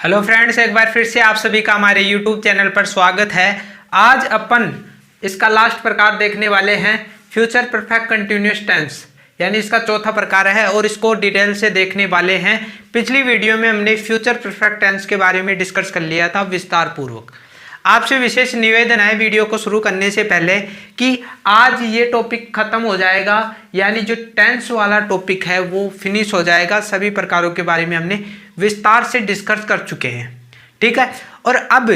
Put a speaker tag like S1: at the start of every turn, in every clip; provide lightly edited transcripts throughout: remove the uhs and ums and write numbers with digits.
S1: Hello friends, एक बार फिर से आप सभी का हमारे यूट्यूब चैनल पर स्वागत है। आज अपन इसका लास्ट प्रकार देखने वाले हैं, फ्यूचर परफेक्ट कंटिन्यूअस टेंस, यानी इसका चौथा प्रकार है और इसको डिटेल से देखने वाले हैं। पिछली वीडियो में हमने फ्यूचर परफेक्ट टेंस के बारे में डिस्कस कर लिया था विस्तार पूर्वक। आपसे विशेष निवेदन है वीडियो को शुरू करने से पहले कि आज ये टॉपिक खत्म हो जाएगा, यानी जो टेंस वाला टॉपिक है वो फिनिश हो जाएगा। सभी प्रकारों के बारे में हमने विस्तार से डिस्कस कर चुके हैं, ठीक है। और अब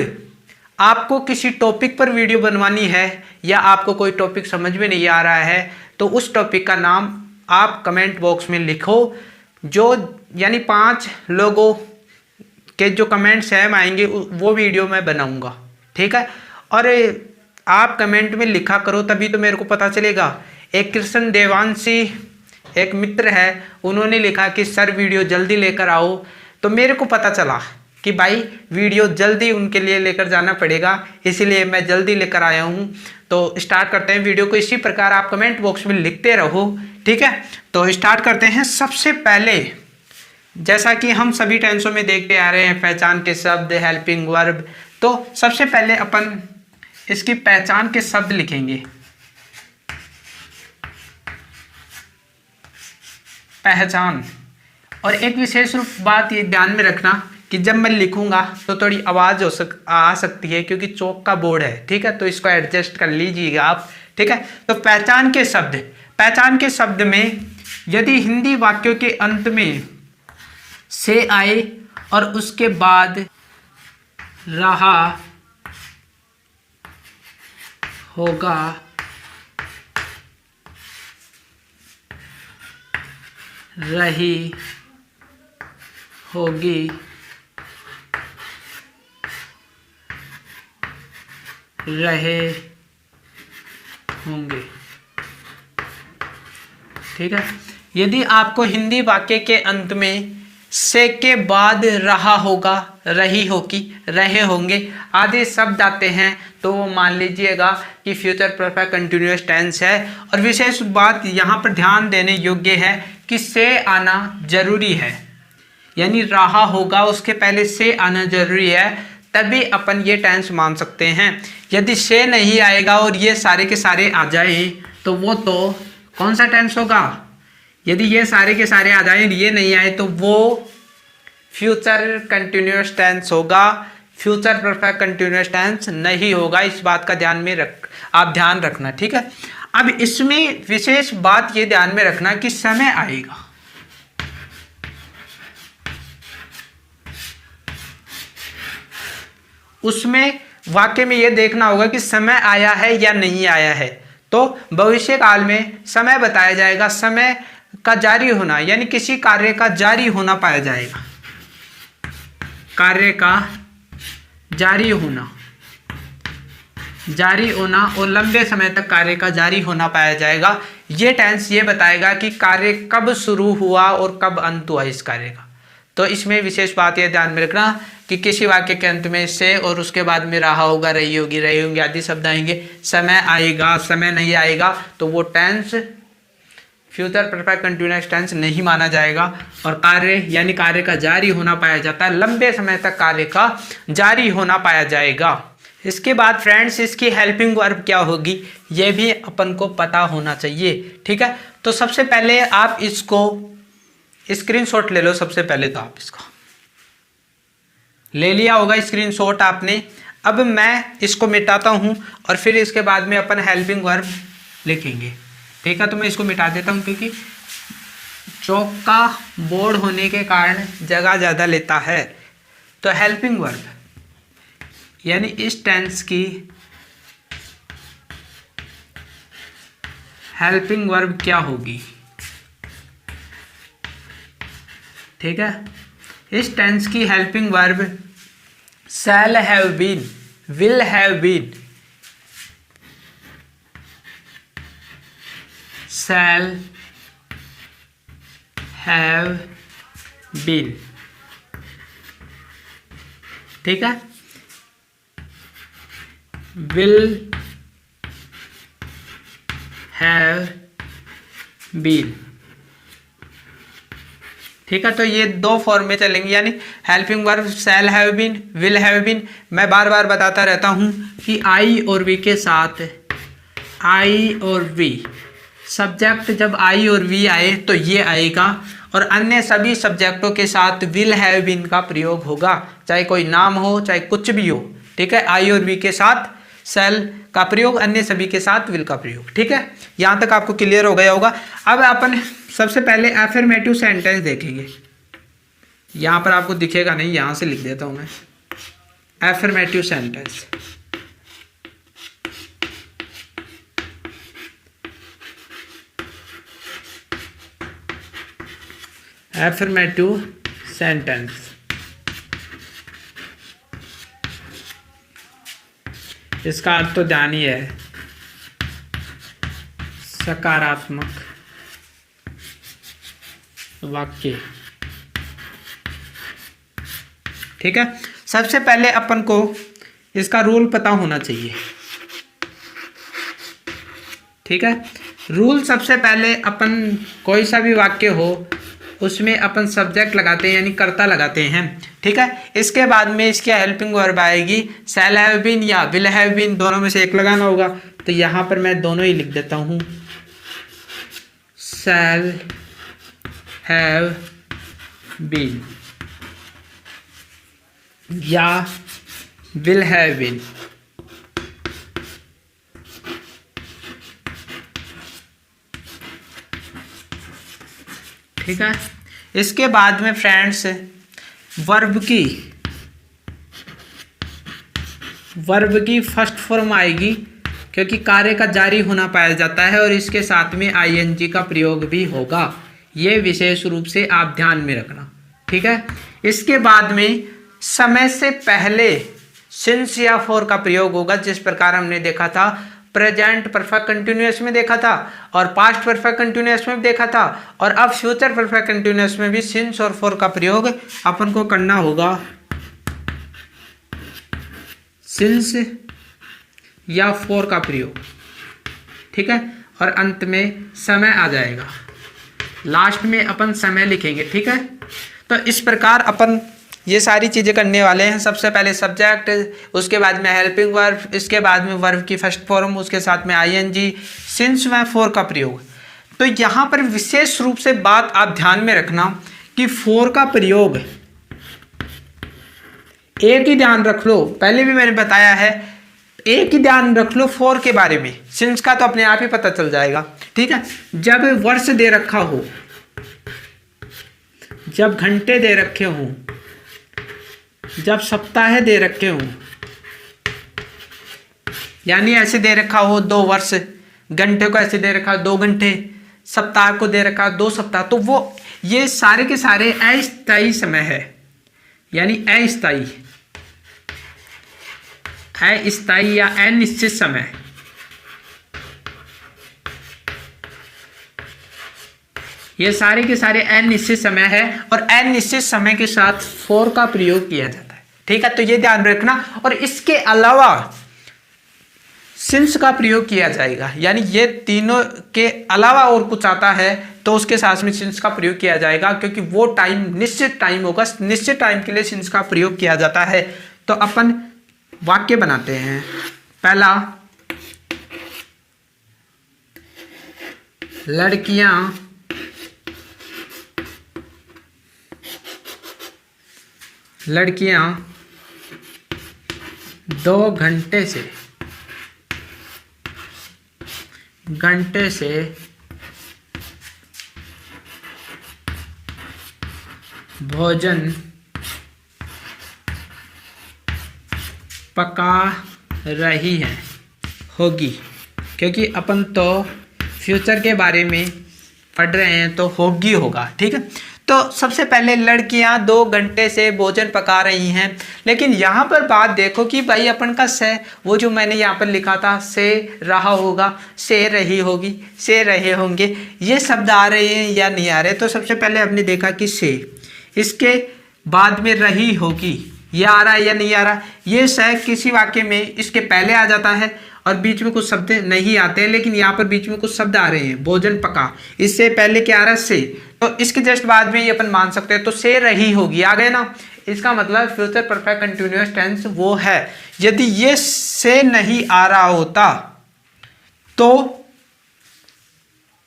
S1: आपको किसी टॉपिक पर वीडियो बनवानी है या आपको कोई टॉपिक समझ में नहीं आ रहा है तो उस टॉपिक का नाम आप कमेंट बॉक्स में लिखो, जो यानी 5 लोगों के जो कमेंट्स हैं आएंगे वो वीडियो मैं बनाऊंगा, ठीक है। और आप कमेंट में लिखा करो तभी तो मेरे को पता चलेगा। एक कृष्ण देवांशी एक मित्र है, उन्होंने लिखा कि सर वीडियो जल्दी लेकर आओ, तो मेरे को पता चला कि भाई वीडियो जल्दी उनके लिए लेकर जाना पड़ेगा, इसीलिए मैं जल्दी लेकर आया हूँ। तो स्टार्ट करते हैं वीडियो को। इसी प्रकार आप कमेंट बॉक्स में लिखते रहो, ठीक है। तो स्टार्ट करते हैं। सबसे पहले जैसा कि हम सभी टेंसों में देखते आ रहे हैं, पहचान के शब्द, हेल्पिंग वर्ब, तो सबसे पहले अपन इसकी पहचान के शब्द लिखेंगे। पहचान। और एक विशेष रूप बात ये ध्यान में रखना कि जब मैं लिखूंगा तो थोड़ी आवाज आ सकती है क्योंकि चौक का बोर्ड है, ठीक है, तो इसको एडजस्ट कर लीजिएगा आप, ठीक है। तो पहचान के शब्द, पहचान के शब्द में यदि हिंदी वाक्यों के अंत में से आए और उसके बाद रहा होगा, रही होगी, रहे होंगे, ठीक है। यदि आपको हिंदी वाक्य के अंत में से के बाद रहा होगा, रही होगी, रहे होंगे आदि शब्द आते हैं तो वो मान लीजिएगा कि फ्यूचर परफेक्ट कंटिन्यूअस टेंस है। और विशेष बात यहाँ पर ध्यान देने योग्य है कि से आना जरूरी है, यानी रहा होगा उसके पहले से आना जरूरी है, तभी अपन ये टेंस मान सकते हैं। यदि से नहीं आएगा और ये सारे के सारे आ जाए तो वो तो कौन सा टेंस होगा? यदि ये सारे के सारे आ जाए ये नहीं आए तो वो फ्यूचर कंटिन्यूअस टेंस होगा, फ्यूचर परफेक्ट कंटिन्यूअस टेंस नहीं होगा। इस बात का ध्यान में आप ध्यान रखना, ठीक है। अब इसमें विशेष बात ये ध्यान में रखना कि समय आएगा, उसमें वाक्य में ये देखना होगा कि समय आया है या नहीं आया है। तो भविष्य काल में समय बताया जाएगा, समय का जारी होना, यानी किसी कार्य का जारी होना पाया जाएगा, कार्य का जारी होना, जारी होना और लंबे समय तक कार्य का जारी होना पाया जाएगा। ये टेंस ये बताएगा कि कार्य कब शुरू हुआ और कब अंत हुआ इस कार्य का। तो इसमें विशेष बात यह ध्यान में रखना कि किसी वाक्य के अंत में से और उसके बाद में रहा होगा, रही होगी, रही होंगे आदि शब्द आएंगे। समय आएगा, समय नहीं आएगा तो वो tense future perfect continuous tense नहीं माना जाएगा। और कार्य यानी कार्य का जारी होना पाया जाता है, लंबे समय तक कार्य का जारी होना पाया जाएगा। इसके बाद फ्रेंड्स इसकी हेल्पिंग वर्ब क्या होगी ये भी अपन को पता होना चाहिए, ठीक है। तो सबसे पहले आप इसको स्क्रीनशॉट ले लो। सबसे पहले तो आप इसको ले लिया होगा स्क्रीनशॉट आपने। अब मैं इसको मिटाता हूं और फिर इसके बाद में अपन हेल्पिंग वर्ब लिखेंगे, ठीक है। तो मैं इसको मिटा देता हूं क्योंकि चौक का बोर्ड होने के कारण जगह ज़्यादा लेता है। तो हेल्पिंग वर्ब यानी इस टेंस की हेल्पिंग वर्ब क्या होगी, ठीक है। इस टेंस की helping verb shall have been, will have been, shall have been, ठीक है। विल हैव बीन, ठीक है, तो ये दो फॉर्म में चलेंगे, यानी helping verb shall have been, will have been. मैं बार बार बताता रहता हूँ कि आई और वी के साथ, आई और वी सब्जेक्ट जब आई और वी आए तो ये आएगा, और अन्य सभी सब्जेक्टों के साथ विल हैव बीन का प्रयोग होगा, चाहे कोई नाम हो चाहे कुछ भी हो। ठीक है, आई और वी के साथ शैल का प्रयोग, अन्य सभी के साथ विल का प्रयोग। ठीक है, यहाँ तक आपको क्लियर हो गया होगा। अब अपन सबसे पहले एफर्मेटिव सेंटेंस देखेंगे। यहाँ पर आपको दिखेगा नहीं, यहाँ से लिख देता हूँ मैं, एफर्मेटिव सेंटेंस। एफर्मेटिव सेंटेंस, इसका अर्थ तो जान ही है, सकारात्मक वाक्य। ठीक है, सबसे पहले अपन को इसका रूल पता होना चाहिए। ठीक है, रूल सबसे पहले अपन कोई सा भी वाक्य हो उसमें अपन सब्जेक्ट लगाते हैं, यानी कर्ता लगाते हैं। ठीक है, इसके बाद में इसकी हेल्पिंग वर्ब आएगी, शैल हैव बीन या विल हैव बीन, दोनों में से एक लगाना होगा। तो यहाँ पर मैं दोनों ही लिख देता हूँ, शैल हैव बीन या विल हैव बीन। ठीक है, इसके बाद में फ्रेंड्स वर्ब की फर्स्ट फॉर्म आएगी, क्योंकि कार्य का जारी होना पाया जाता है और इसके साथ में आईएनजी का प्रयोग भी होगा। ये विशेष रूप से आप ध्यान में रखना। ठीक है, इसके बाद में समय से पहले सिंस या फॉर का प्रयोग होगा, जिस प्रकार हमने देखा था प्रेजेंट परफेक्ट कंटिन्यूअस में देखा था, और पास्ट परफेक्ट कंटिन्यूअस में भी देखा था, और अब फ्यूचर परफेक्ट कंटिन्यूअस में भी सिंस और फॉर का प्रयोग अपन को करना होगा। सिंस या फॉर का प्रयोग। ठीक है, और अंत में समय आ जाएगा, लास्ट में अपन समय लिखेंगे। ठीक है, तो इस प्रकार अपन ये सारी चीज़ें करने वाले हैं। सबसे पहले सब्जेक्ट, उसके बाद में हेल्पिंग वर्ब, इसके बाद में वर्ब की फर्स्ट फॉर्म, उसके साथ में आईएनजी, सिंस व फॉर का प्रयोग। तो यहाँ पर विशेष रूप से बात आप ध्यान में रखना कि फॉर का प्रयोग एक ही ध्यान रख लो, पहले भी मैंने बताया है, एक ही ध्यान रख लो फॉर के बारे में, सिंस का तो अपने आप ही पता चल जाएगा। ठीक है, जब वर्ष दे रखा हो, जब घंटे दे रखे हों, जब सप्ताह दे रखे हों, यानी ऐसे दे रखा हो 2 वर्ष, घंटे को ऐसे दे रखा 2 घंटे, सप्ताह को दे रखा 2 सप्ताह, तो वो ये सारे के सारे अस्थायी समय है, यानी अस्थायी या अनिश्चित समय। ये सारे के सारे अनिश्चित समय है, और अनिश्चित समय के साथ फॉर का प्रयोग किया जाता है। ठीक है, तो ये ध्यान रखना। और इसके अलावा सिंस का प्रयोग किया जाएगा, यानी ये तीनों के अलावा और कुछ आता है तो उसके साथ में सिंस का प्रयोग किया जाएगा, क्योंकि वो टाइम निश्चित टाइम होगा, निश्चित टाइम के लिए सिंस का प्रयोग किया जाता है। तो अपन वाक्य बनाते हैं। पहला, लड़कियां 2 घंटे से भोजन पका रही हैं होगी, क्योंकि अपन तो फ्यूचर के बारे में पढ़ रहे हैं तो होगी होगा। ठीक है, तो सबसे पहले लड़कियां 2 घंटे से भोजन पका रही हैं, लेकिन यहाँ पर बात देखो कि भाई अपन का से, वो जो मैंने यहाँ पर लिखा था, से रहा होगा, से रही होगी, से रहे होंगे, ये शब्द आ रहे हैं या नहीं आ रहे। तो सबसे पहले हमने देखा कि से, इसके बाद में रही होगी, ये आ रहा है या नहीं आ रहा। ये स किसी वाक्य में इसके पहले आ जाता है और बीच में कुछ शब्द नहीं आते हैं, लेकिन यहाँ पर बीच में कुछ शब्द आ रहे हैं। भोजन पका, इससे पहले क्या आ रहा है से, तो इसके जस्ट बाद में ये अपन मान सकते हैं, तो से रही होगी, आ गए ना। इसका मतलब फ्यूचर परफेक्ट कंटिन्यूअस टेंस वो है। यदि ये से नहीं आ रहा होता तो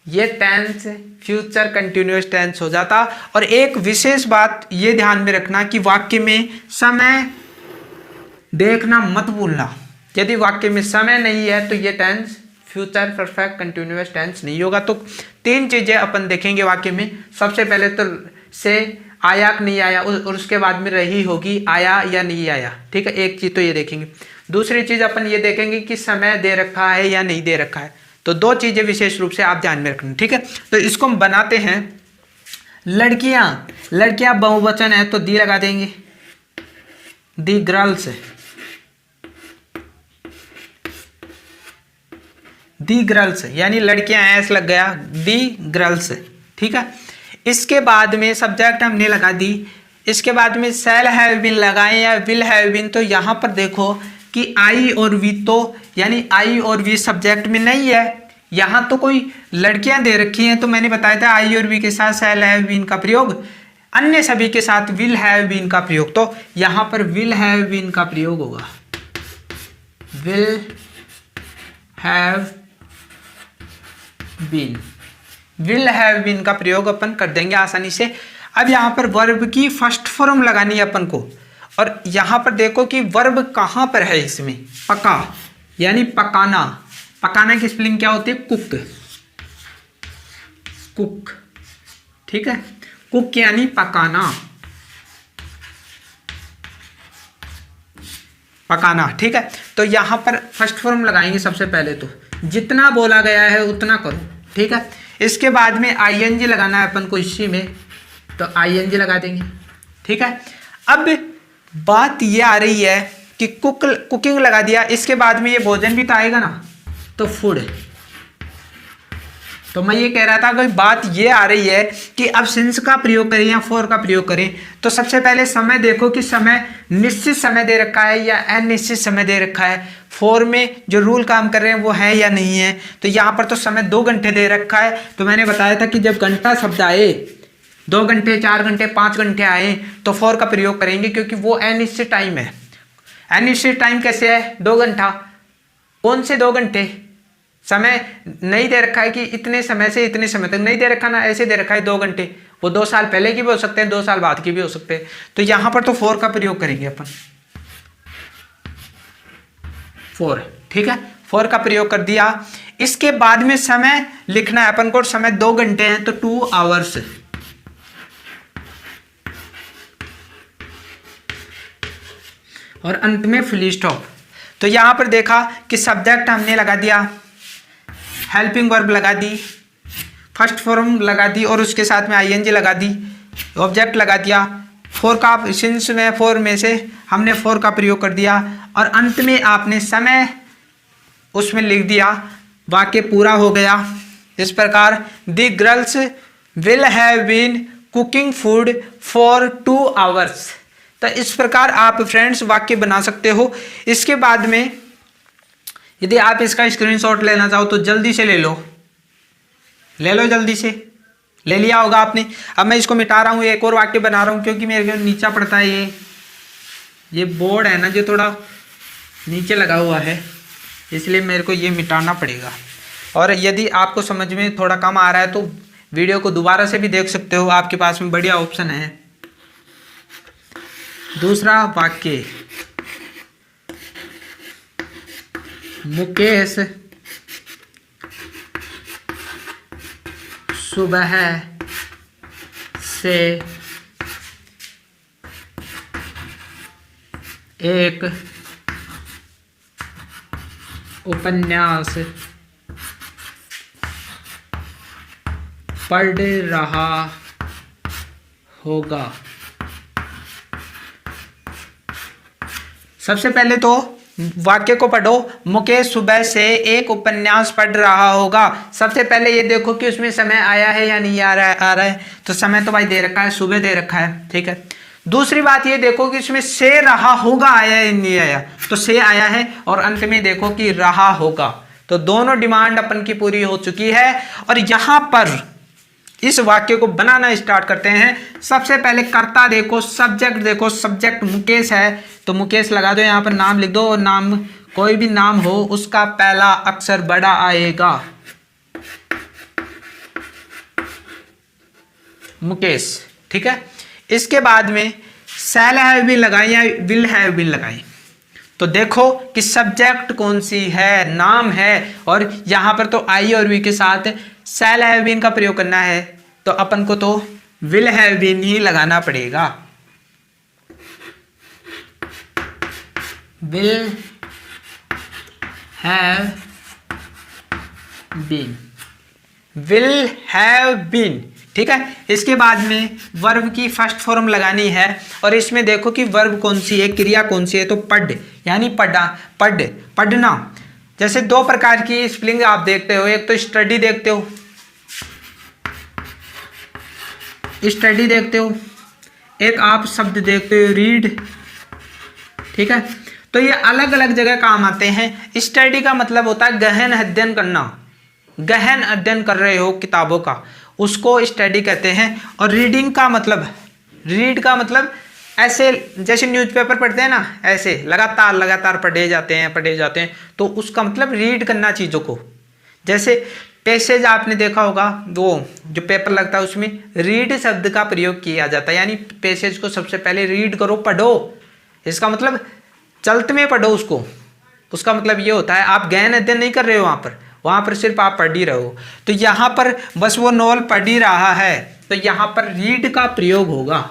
S1: ये टेंस फ्यूचर कंटिन्यूअस टेंस हो जाता। और एक विशेष बात ये ध्यान में रखना कि वाक्य में समय देखना मत भूलना। यदि वाक्य में समय नहीं है तो ये tense future perfect continuous tense नहीं होगा। तो तीन चीजें अपन देखेंगे वाक्य में। सबसे पहले तो से आया कि नहीं आया, और उसके बाद में रही होगी आया या नहीं आया, ठीक है, एक चीज तो ये देखेंगे। दूसरी चीज अपन ये देखेंगे कि समय दे रखा है या नहीं दे रखा है। तो दो चीजें विशेष रूप से आप ध्यान में रखना, ठीक है। तो इसको हम बनाते हैं लड़कियां। लड़कियां बहुवचन है तो दी लगा देंगे, दी गर्ल्स, दी गर्ल्स, यानी लड़कियां ऐस लग गया, दी गर्ल्स, ठीक है। इसके बाद में सब्जेक्ट हमने लगा दी। इसके बाद में शैल हैव बीन लगाए या विल हैव बीन। तो यहाँ पर देखो कि आई और वी, तो यानी आई और वी सब्जेक्ट में नहीं है। यहाँ तो कोई लड़कियां दे रखी हैं, तो मैंने बताया था आई और वी के साथ शैल हैव बीन का प्रयोग, अन्य सभी के साथ विल हैव बीन का प्रयोग। तो यहाँ पर विल हैव बीन का प्रयोग होगा, will have been, will have been का प्रयोग अपन कर देंगे आसानी से। अब यहाँ पर वर्ब की फर्स्ट फॉर्म लगानी है अपन को, और यहाँ पर देखो कि वर्ब कहाँ पर है इसमें, पका यानी पकाना। पकाना की स्पेलिंग क्या होती है, कुक, कुक, ठीक है, कुक यानी पकाना, पकाना, ठीक है। तो यहाँ पर फर्स्ट फॉर्म लगाएंगे सबसे पहले, तो जितना बोला गया है उतना करो, ठीक है। इसके बाद में आईएनजी लगाना है अपन को इसी में, तो आईएनजी लगा देंगे, ठीक है। अब बात ये आ रही है कि कुकिंग लगा दिया, इसके बाद में ये भोजन भी तो आएगा ना, तो फूड। तो मैं ये कह रहा था कि बात ये आ रही है कि अब सिंस का प्रयोग करें या फॉर का प्रयोग करें। तो सबसे पहले समय देखो कि समय निश्चित समय दे रखा है या अनिश्चित समय दे रखा है। फॉर में जो रूल काम कर रहे हैं वो है या नहीं है। तो यहाँ पर तो समय 2 घंटे दे रखा है। तो मैंने बताया था कि जब घंटा शब्द आए, 2 घंटे, 4 घंटे, 5 घंटे आए, तो फॉर का प्रयोग करेंगे, क्योंकि वो अनिश्चित टाइम है। अनिश्चित टाइम कैसे है, 2 घंटा। कौन से 2 घंटे, समय नहीं दे रखा है कि इतने समय से इतने समय तक, नहीं दे रखा ना, ऐसे दे रखा है 2 घंटे। वो 2 साल पहले की भी हो सकते हैं, 2 साल बाद की भी हो सकते हैं। तो यहां पर तो फॉर का प्रयोग करेंगे अपन, फॉर, ठीक है, फॉर का प्रयोग कर दिया। इसके बाद में समय लिखना है अपन को, समय 2 घंटे हैं तो 2 आवर्स, और अंत में फुल स्टॉप। तो यहां पर देखा कि सब्जेक्ट हमने लगा दिया, हेल्पिंग वर्ब लगा दी, फर्स्ट फॉर्म लगा दी, और उसके साथ में आईएनजी लगा दी, ऑब्जेक्ट लगा दिया। फॉर का सिंस में, फॉर में से हमने फॉर का प्रयोग कर दिया, और अंत में आपने समय उसमें लिख दिया। वाक्य पूरा हो गया। इस प्रकार the girls will have been cooking food for 2 hours. तो इस प्रकार आप फ्रेंड्स वाक्य बना सकते हो। इसके बाद में यदि आप इसका स्क्रीनशॉट लेना चाहो तो जल्दी से ले लो, ले लो, जल्दी से ले लिया होगा आपने। अब मैं इसको मिटा रहा हूँ, एक और वाक्य बना रहा हूँ, क्योंकि मेरे को नीचा पड़ता है ये बोर्ड है ना जो थोड़ा नीचे लगा हुआ है, इसलिए मेरे को ये मिटाना पड़ेगा। और यदि आपको समझ में थोड़ा कम आ रहा है तो वीडियो को दोबारा से भी देख सकते हो, आपके पास में बढ़िया ऑप्शन है। दूसरा वाक्य, मुकेश सुबह से एक उपन्यास पढ़ रहा होगा। सबसे पहले तो वाक्य को पढ़ो, मुकेश सुबह से एक उपन्यास पढ़ रहा होगा। सबसे पहले ये देखो कि उसमें समय आया है या नहीं आ रहा है। तो समय तो भाई दे रखा है, सुबह दे रखा है, ठीक है। दूसरी बात ये देखो कि इसमें से रहा होगा आया या नहीं आया, तो से आया है और अंत में देखो कि रहा होगा, तो दोनों डिमांड अपन की पूरी हो चुकी है। और यहां पर इस वाक्य को बनाना स्टार्ट करते हैं। सबसे पहले कर्ता देखो, सब्जेक्ट देखो, सब्जेक्ट मुकेश है तो मुकेश लगा दो, यहां पर नाम लिख दो और नाम कोई भी नाम हो उसका पहला अक्षर बड़ा आएगा, मुकेश। ठीक है, इसके बाद में शैल हैव बीन लगाई या विल हैव बीन लगाई, तो देखो कि सब्जेक्ट कौन सी है, नाम है, और यहां पर तो आई और वी के साथ शैल हैव बीन का प्रयोग करना है, तो अपन को तो विल हैव बीन ही लगाना पड़ेगा। Will have been, will have been. ठीक है, इसके बाद में वर्ब की फर्स्ट फॉर्म लगानी है, और इसमें देखो कि वर्ब कौन सी है, क्रिया कौन सी है, तो पढ़ यानी पढ़ा, पढ़, पढ़ना। जैसे दो प्रकार की स्पेलिंग आप देखते हो, एक तो स्टडी देखते हो, स्टडी देखते हो, एक आप शब्द देखते हो रीड। ठीक है, तो ये अलग अलग जगह काम आते हैं। स्टडी का मतलब होता है गहन अध्ययन करना, गहन अध्ययन कर रहे हो किताबों का, उसको स्टडी कहते हैं। और रीडिंग का मतलब, रीड का मतलब ऐसे जैसे न्यूज़पेपर पढ़ते हैं ना, ऐसे लगातार लगातार पढ़े जाते हैं, तो उसका मतलब रीड करना चीज़ों को। जैसे पैसेज आपने देखा होगा, वो जो पेपर लगता है उसमें रीड शब्द का प्रयोग किया जाता है, यानी पैसेज को सबसे पहले रीड करो, पढ़ो। इसका मतलब चलते में पढ़ो उसको, उसका मतलब ये होता है आप गहन अध्ययन नहीं कर रहे हो वहाँ पर सिर्फ आप पढ़ ही रहे हो। तो यहाँ पर बस वो नॉवल पढ़ ही रहा है, तो यहाँ पर रीड का प्रयोग होगा।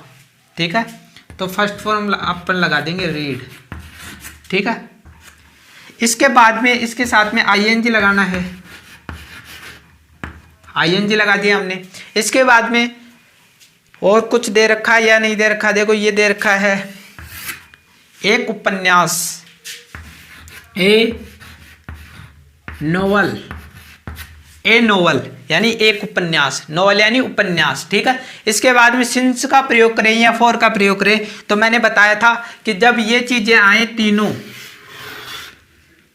S1: ठीक है, तो फर्स्ट फॉर्म अपन लगा देंगे रीड। ठीक है, इसके बाद में इसके साथ में आईएनजी लगाना है, आईएनजी लगा दिया हमने। इसके बाद में और कुछ दे रखा है या नहीं दे रखा, देखो ये दे रखा है एक उपन्यास, ए नोवेल, ए नोवेल यानी एक उपन्यास, नोवेल यानी उपन्यास। ठीक है, इसके बाद में सिंस का प्रयोग करें या फॉर का प्रयोग करें, तो मैंने बताया था कि जब ये चीजें आए तीनों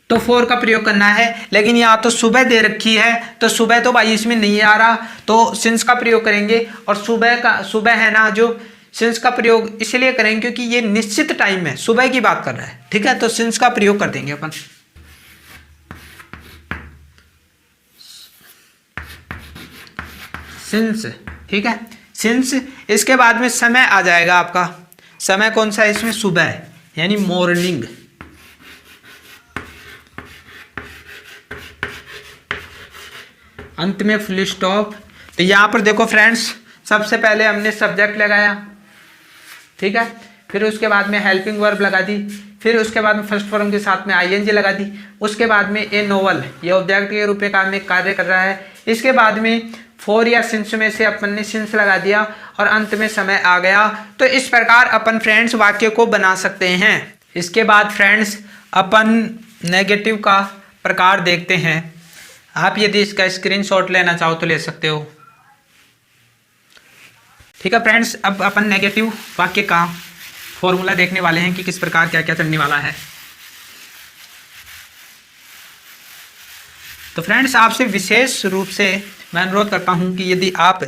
S1: तो फॉर का प्रयोग करना है, लेकिन यहाँ तो सुबह दे रखी है, तो सुबह तो भाई इसमें नहीं आ रहा, तो सिंस का प्रयोग करेंगे। और सुबह है ना, जो सिंस का प्रयोग इसलिए करेंगे क्योंकि ये निश्चित टाइम है, सुबह की बात कर रहा है। ठीक है, तो सिंस का प्रयोग कर देंगे अपन, सिंस। ठीक है, सिंस। इसके बाद में समय आ जाएगा आपका, समय कौन सा है इसमें, सुबह यानी मॉर्निंग। अंत में फुल स्टॉप। तो यहाँ पर देखो फ्रेंड्स, सबसे पहले हमने सब्जेक्ट लगाया, ठीक है, फिर उसके बाद में हेल्पिंग वर्ब लगा दी, फिर उसके बाद में फर्स्ट फॉर्म के साथ में आईएनजी लगा दी, उसके बाद में ए नोवेल ये ऑब्जेक्ट के रूप में कार्य कर रहा है, इसके बाद में फॉर या सिंस में से अपन ने सिंस लगा दिया, और अंत में समय आ गया। तो इस प्रकार अपन फ्रेंड्स वाक्य को बना सकते हैं। इसके बाद फ्रेंड्स अपन नेगेटिव का प्रकार देखते हैं। आप यदि इसका स्क्रीनशॉट लेना चाहो तो ले सकते हो। ठीक है फ्रेंड्स, अब अपन नेगेटिव वाक्य का फॉर्मूला देखने वाले हैं कि किस प्रकार क्या क्या चलने वाला है। तो फ्रेंड्स, आपसे विशेष रूप से मैं अनुरोध करता हूं कि यदि आप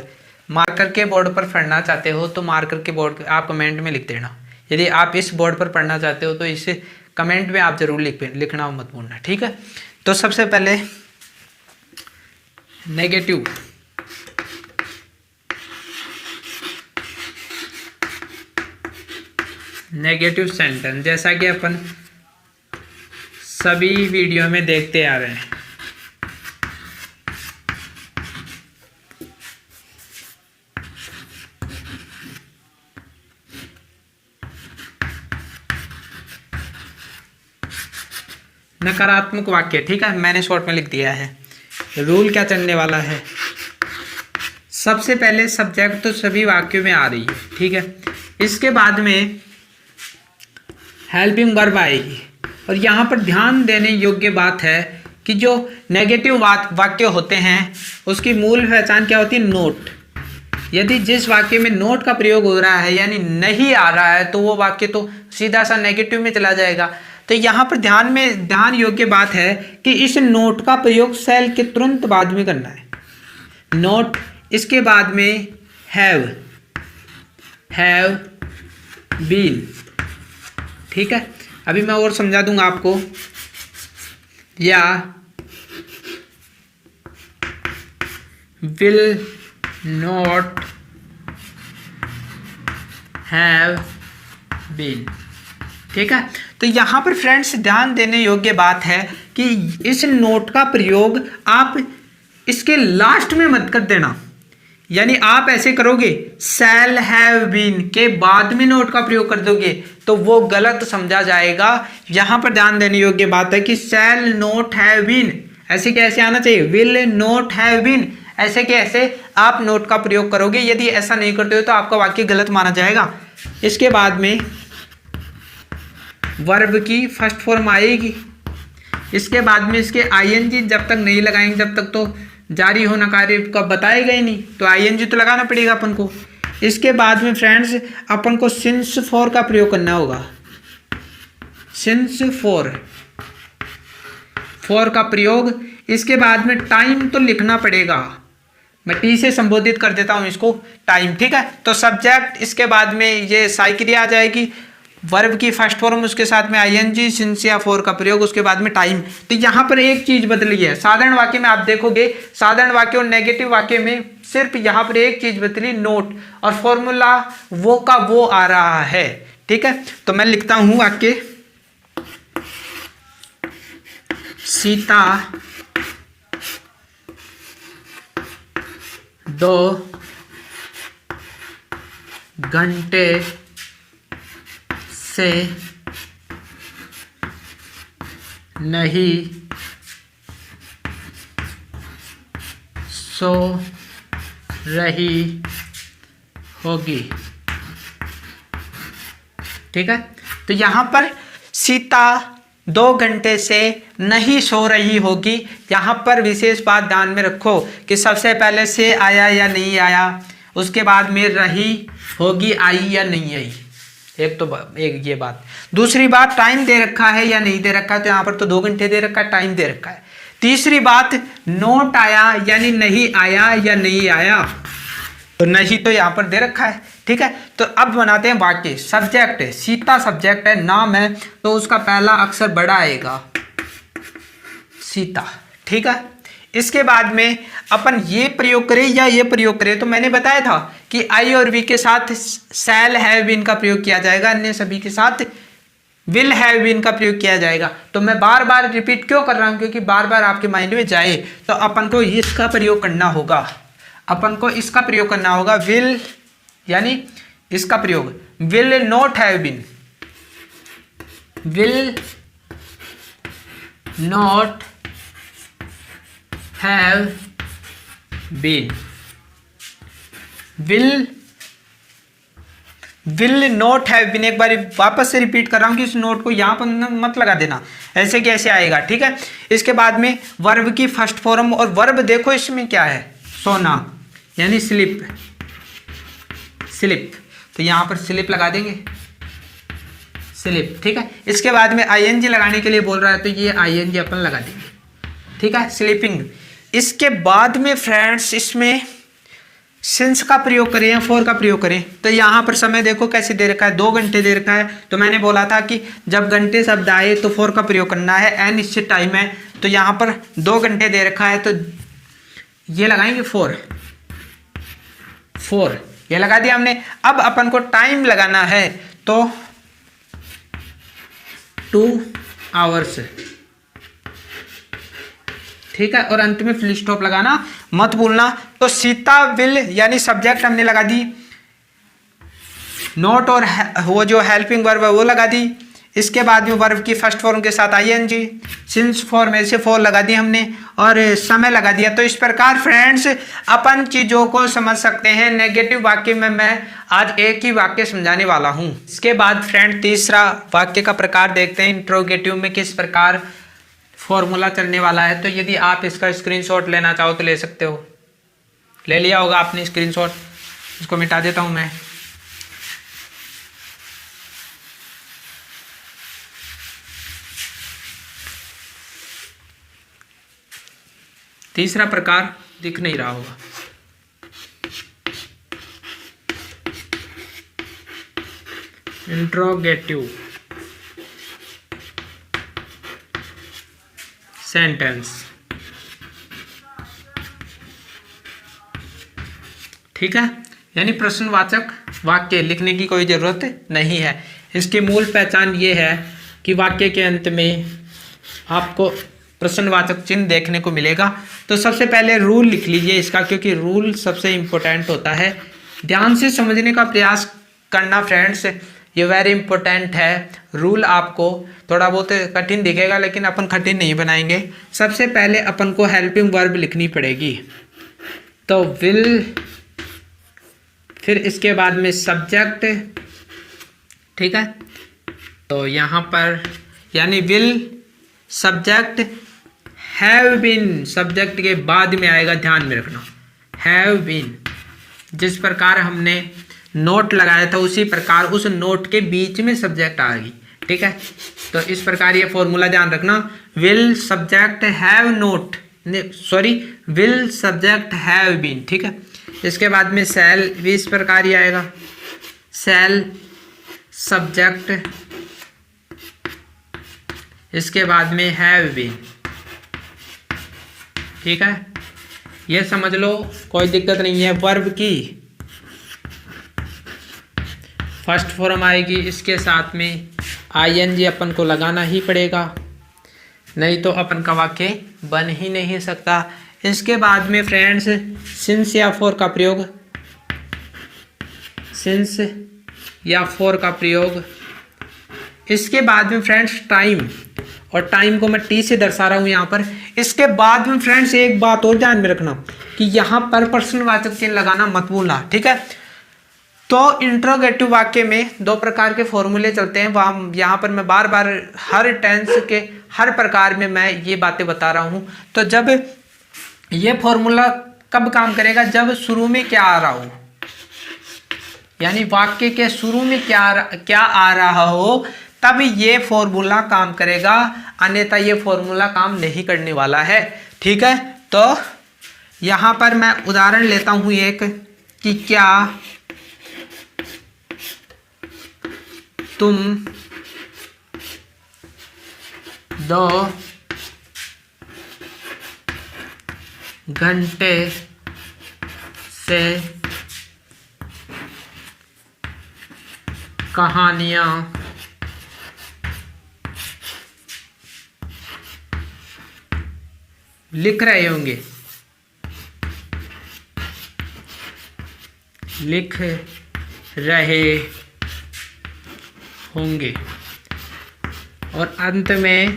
S1: मार्कर के बोर्ड पर पढ़ना चाहते हो तो मार्कर के बोर्ड आप कमेंट में लिख देना। यदि आप इस बोर्ड पर पढ़ना चाहते हो तो इसे कमेंट में आप जरूर लिखना मत भूलना। ठीक है, तो सबसे पहले नेगेटिव सेंटेंस, जैसा कि अपन सभी वीडियो में देखते आ रहे हैं। नकारात्मक वाक्य, ठीक है, मैंने शॉर्ट में लिख दिया है। रूल क्या चलने वाला है, सबसे पहले सब्जेक्ट तो सभी वाक्यों में आ रही है, ठीक है, इसके बाद में हेल्पिंग वर्ब आएगी। और यहाँ पर ध्यान देने योग्य बात है कि जो नेगेटिव वाक्य होते हैं उसकी मूल पहचान क्या होती है, नोट यदि जिस वाक्य में नॉट का प्रयोग हो रहा है यानी नहीं आ रहा है तो वो वाक्य तो सीधा सा नेगेटिव में चला जाएगा। तो यहाँ पर ध्यान योग्य बात है कि इस नोट का प्रयोग शैल के तुरंत बाद में करना है। नोट, इसके बाद में हैव बीन। ठीक है, अभी मैं और समझा दूंगा आपको। या विल नॉट हैव बीन। ठीक है, तो यहाँ पर फ्रेंड्स ध्यान देने योग्य बात है कि इस नोट का प्रयोग आप इसके लास्ट में मत कर देना। यानी आप ऐसे करोगे शैल हैव बीन के बाद में नोट का प्रयोग कर दोगे तो वो गलत समझा जाएगा। यहाँ पर ध्यान देने योग्य बात है कि शैल नॉट हैव बीन ऐसे कैसे आना चाहिए, विल नॉट हैव बीन ऐसे कैसे आप नोट का प्रयोग करोगे। यदि ऐसा नहीं करते हो तो आपका वाक्य गलत माना जाएगा। इसके बाद में वर्ब की फर्स्ट फॉर्म आएगी। इसके बाद में इसके आईएनजी जब तक नहीं लगाएंगे जब तक तो जारी होना कार्य का बताएगा ही नहीं, तो आईएनजी तो लगाना पड़ेगा अपन को। इसके बाद में फ्रेंड्स अपन को सिंस फॉर का प्रयोग करना होगा। सिंस फॉर का प्रयोग। इसके बाद में टाइम तो लिखना पड़ेगा, मैं टी से संबोधित कर देता हूं इसको, टाइम। ठीक है, तो सब्जेक्ट, इसके बाद में ये साइक्रिया आ जाएगी, वर्ब की फर्स्ट फॉर्म, उसके साथ में आईएनजी, सिंस या फॉर का प्रयोग, उसके बाद में टाइम। तो यहाँ पर एक चीज बदली है। साधारण वाक्य में आप देखोगे, साधारण वाक्य और नेगेटिव वाक्य में सिर्फ यहाँ पर एक चीज बदली, नोट, और फॉर्मूला वो का वो आ रहा है। ठीक है, तो मैं लिखता हूं वाक्य, सीता 2 घंटे से नहीं सो रही होगी। ठीक है, तो यहां पर सीता 2 घंटे से नहीं सो रही होगी। यहां पर विशेष बात ध्यान में रखो कि सबसे पहले से आया या नहीं आया, उसके बाद में रही होगी आई या नहीं आई। एक ये बात। दूसरी बात, टाइम दे रखा है या नहीं दे रखा है, तो यहाँ पर तो 2 घंटे दे रखा है, टाइम दे रखा है। तीसरी बात, नोट आया यानी नहीं आया या नहीं आया, तो नहीं तो यहाँ पर दे रखा है। ठीक है, तो अब बनाते हैं वाक्य। सब्जेक्ट है, सीता सब्जेक्ट है, नाम है, तो उसका पहला अक्षर बड़ा आएगा, सीता। ठीक है, इसके बाद में अपन ये प्रयोग करें या ये प्रयोग करें, तो मैंने बताया था कि आई और वी के साथ शैल हैव बीन का प्रयोग किया जाएगा, अन्य सभी के साथ विल हैव बीन का प्रयोग किया जाएगा। तो मैं बार बार रिपीट क्यों कर रहा हूं, क्योंकि बार बार आपके माइंड में जाए। तो अपन को इसका प्रयोग करना होगा, अपन को इसका प्रयोग करना होगा, विल यानी इसका प्रयोग, will not have been, will not have been, will not have been. एक बार वापस से रिपीट कर रहा हूं कि इस नोट को यहां पर मत लगा देना, ऐसे कैसे आएगा। ठीक है, इसके बाद में वर्ब की फर्स्ट फॉर्म, और वर्ब देखो इसमें क्या है, सोना यानी स्लिप, तो यहां पर स्लिप लगा देंगे, स्लिप। ठीक है, इसके बाद में आईएनजी लगाने के लिए बोल रहा है, तो ये आईएनजी अपन लगा देंगे। ठीक है, स्लीपिंग। इसके बाद में फ्रेंड्स इसमें सिंस का प्रयोग करें या फॉर का प्रयोग करें, तो यहाँ पर समय देखो कैसे दे रखा है, 2 घंटे दे रखा है। तो मैंने बोला था कि जब घंटे शब्द आए तो फॉर का प्रयोग करना है, अनिश्चित टाइम है, तो यहाँ पर 2 घंटे दे रखा है, तो ये लगाएंगे फोर, ये लगा दिया हमने। अब अपन को टाइम लगाना है, तो 2 आवर्स। ठीक है, और अंत में फुल स्टॉप लगाना मत भूलना। तो सीता विल यानी सब्जेक्ट हमने लगा दी, नोट और वो जो हेल्पिंग वर्ब है वो लगा दी। इसके बाद में वर्ब की फर्स्ट फॉर्म के साथ आईएनजी, सिंस फॉर्म ऐसे फॉर लगा दी हमने, और समय लगा दिया। तो इस प्रकार फ्रेंड्स अपन चीज़ों को समझ सकते हैं। नेगेटिव वाक्य में मैं आज एक ही वाक्य समझाने वाला हूँ। इसके बाद फ्रेंड तीसरा वाक्य का प्रकार देखते हैं, इंट्रोगेटिव में किस प्रकार फॉर्मूला चलने वाला है। तो यदि आप इसका स्क्रीनशॉट लेना चाहो तो ले सकते हो, ले लिया होगा आपने स्क्रीनशॉट। इसको मिटा देता हूं मैं। तीसरा प्रकार दिख नहीं रहा होगा। इंट्रोगेटिव सेंटेंस, ठीक है, यानी प्रश्नवाचक वाक्य लिखने की कोई जरूरत नहीं है। इसकी मूल पहचान ये है कि वाक्य के अंत में आपको प्रश्नवाचक चिन्ह देखने को मिलेगा। तो सबसे पहले रूल लिख लीजिए इसका, क्योंकि रूल सबसे इम्पोर्टेंट होता है। ध्यान से समझने का प्रयास करना फ्रेंड्स, ये वेरी इंपॉर्टेंट है। रूल आपको थोड़ा बहुत कठिन दिखेगा, लेकिन अपन कठिन नहीं बनाएंगे। सबसे पहले अपन को हेल्पिंग वर्ब लिखनी पड़ेगी, तो विल, फिर इसके बाद में सब्जेक्ट, ठीक है। तो यहाँ पर यानी will subject, have been subject के बाद में आएगा, ध्यान में रखना, हैव बीन। जिस प्रकार हमने नोट लगाया था उसी प्रकार उस नोट के बीच में सब्जेक्ट आ गई, ठीक है। तो इस प्रकार ये फॉर्मूला ध्यान रखना, will subject have note, sorry will subject have been, ठीक है। इसके बाद में सेल भी इस प्रकार ही आएगा, सेल सब्जेक्ट, इसके बाद में हैव बीन, ठीक है। ये समझ लो, कोई दिक्कत नहीं है। वर्ब की फर्स्ट फॉर्म आएगी, इसके साथ में आईएनजी अपन को लगाना ही पड़ेगा, नहीं तो अपन का वाक्य बन ही नहीं सकता। इसके बाद में फ्रेंड्स सिंस या फॉर का प्रयोग, सिंस या फॉर का प्रयोग। इसके बाद में फ्रेंड्स टाइम, और टाइम को मैं टी से दर्शा रहा हूं यहाँ पर। इसके बाद में फ्रेंड्स एक बात और ध्यान में रखना कि यहाँ पर प्रश्नवाचक चिन्ह लगाना मत भूलना, ठीक है। तो इंट्रोगेटिव वाक्य में दो प्रकार के फॉर्मूले चलते हैं, वहाँ यहाँ पर मैं बार बार हर टेंस के हर प्रकार में मैं ये बातें बता रहा हूँ। तो जब ये फॉर्मूला कब काम करेगा, जब शुरू में क्या आ रहा हो, यानी वाक्य के शुरू में क्या आ रहा हो, तब ये फॉर्मूला काम करेगा, अन्यथा ये फॉर्मूला काम नहीं करने वाला है, ठीक है। तो यहाँ पर मैं उदाहरण लेता हूँ एक, कि क्या तुम 2 घंटे से कहानियाँ लिख रहे होंगे, लिख रहे होंगे, और अंत में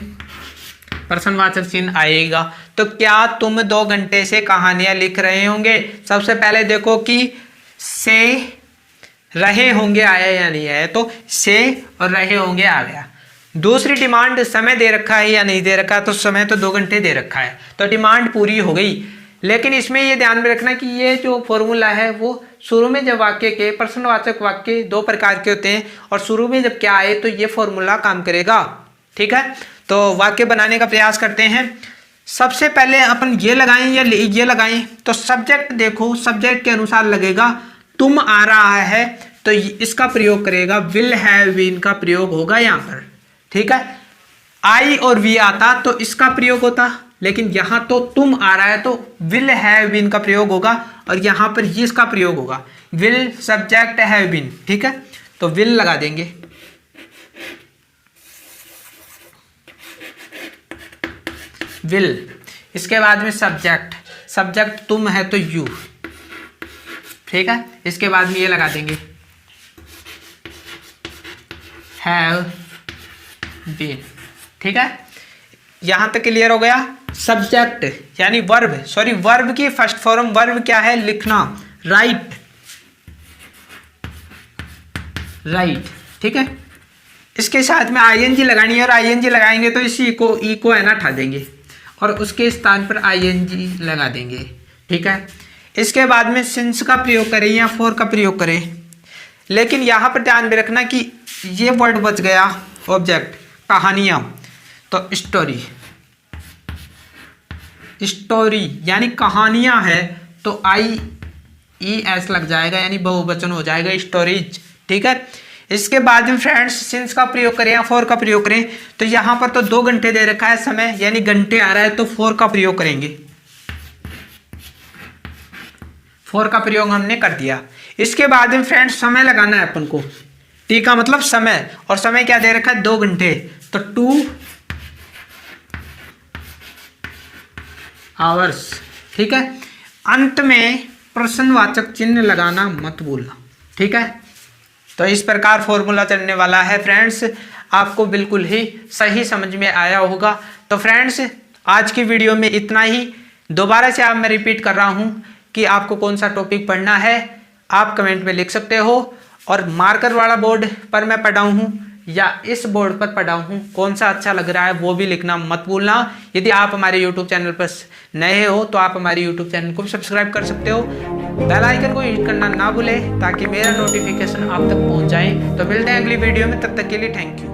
S1: प्रश्नवाचक चिन्ह आएगा। तो क्या तुम 2 घंटे से कहानियां लिख रहे होंगे। सबसे पहले देखो कि से रहे होंगे आया या नहीं आया, तो से और रहे होंगे आ गया। दूसरी डिमांड, समय दे रखा है या नहीं दे रखा, तो समय तो 2 घंटे दे रखा है, तो डिमांड पूरी हो गई। लेकिन इसमें ये ध्यान में रखना कि ये जो फॉर्मूला है वो शुरू में जब वाक्य के, प्रश्नवाचक वाक्य 2 प्रकार के होते हैं, और शुरू में जब क्या आए तो ये फॉर्मूला काम करेगा, ठीक है। तो वाक्य बनाने का प्रयास करते हैं। सबसे पहले अपन ये लगाएं या ये लगाएं, तो सब्जेक्ट देखो, सब्जेक्ट के अनुसार लगेगा। तुम आ रहा है तो इसका प्रयोग करेगा, विल हैव बीन का प्रयोग होगा यहाँ पर, ठीक है। आई और वी आता तो इसका प्रयोग होता, लेकिन यहाँ तो तुम आ रहा है तो विल हैव बीन का प्रयोग होगा, और यहाँ पर ये इसका प्रयोग होगा, विल सब्जेक्ट हैव बीन, ठीक है। तो विल लगा देंगे, विल। इसके बाद में सब्जेक्ट, सब्जेक्ट तुम है तो यू, ठीक है। इसके बाद में ये लगा देंगे, हैव बीन, ठीक है। यहां तक क्लियर हो गया। सब्जेक्ट यानी वर्ब, सॉरी वर्ब की फर्स्ट फॉर्म, वर्ब क्या है, लिखना, राइट, राइट, ठीक है। इसके साथ में आईएनजी लगानी है, और आईएनजी लगाएंगे तो इसी को ई को है ना हटा देंगे, और उसके स्थान पर आईएनजी लगा देंगे, ठीक है। इसके बाद में सिंस का प्रयोग करें या फॉर का प्रयोग करें। लेकिन यहाँ पर ध्यान में रखना कि ये वर्ड बच गया ऑब्जेक्ट कहानियाँ, तो स्टोरी, स्टोरी यानी कहानियाँ है तो IES लग जाएगा यानी बहुवचन हो जाएगा स्टोरीज। ठीक है। इसके बाद में फ्रेंड्स सिंस का प्रयोग करें या फॉर का प्रयोग करें तो यहाँ पर तो 2 घंटे दे रखा है समय यानी घंटे आ रहा है तो फॉर का प्रयोग करेंगे। फॉर का प्रयोग हमने कर दिया। इसके बाद में फ्रेंड्स समय लगाना है अपन को। टी का मतलब समय, और समय क्या दे रखा है 2 घंटे, तो 2 आवर्स। ठीक है। अंत में प्रश्नवाचक चिन्ह लगाना मत भूलना। ठीक है। तो इस प्रकार फॉर्मूला चलने वाला है फ्रेंड्स, आपको बिल्कुल ही सही समझ में आया होगा। तो फ्रेंड्स आज की वीडियो में इतना ही। दोबारा से मैं रिपीट कर रहा हूं कि आपको कौन सा टॉपिक पढ़ना है आप कमेंट में लिख सकते हो, और मार्कर वाला बोर्ड पर मैं पढ़ाऊँ हूँ या इस बोर्ड पर पढ़ाऊँ हूँ, कौन सा अच्छा लग रहा है वो भी लिखना मत भूलना। यदि आप हमारे YouTube चैनल पर नए हो तो आप हमारे YouTube चैनल को भी सब्सक्राइब कर सकते हो, बेल आइकन को हिट करना ना भूलें ताकि मेरा नोटिफिकेशन आप तक पहुँच जाए। तो मिलते हैं अगली वीडियो में, तब तक के लिए थैंक यू।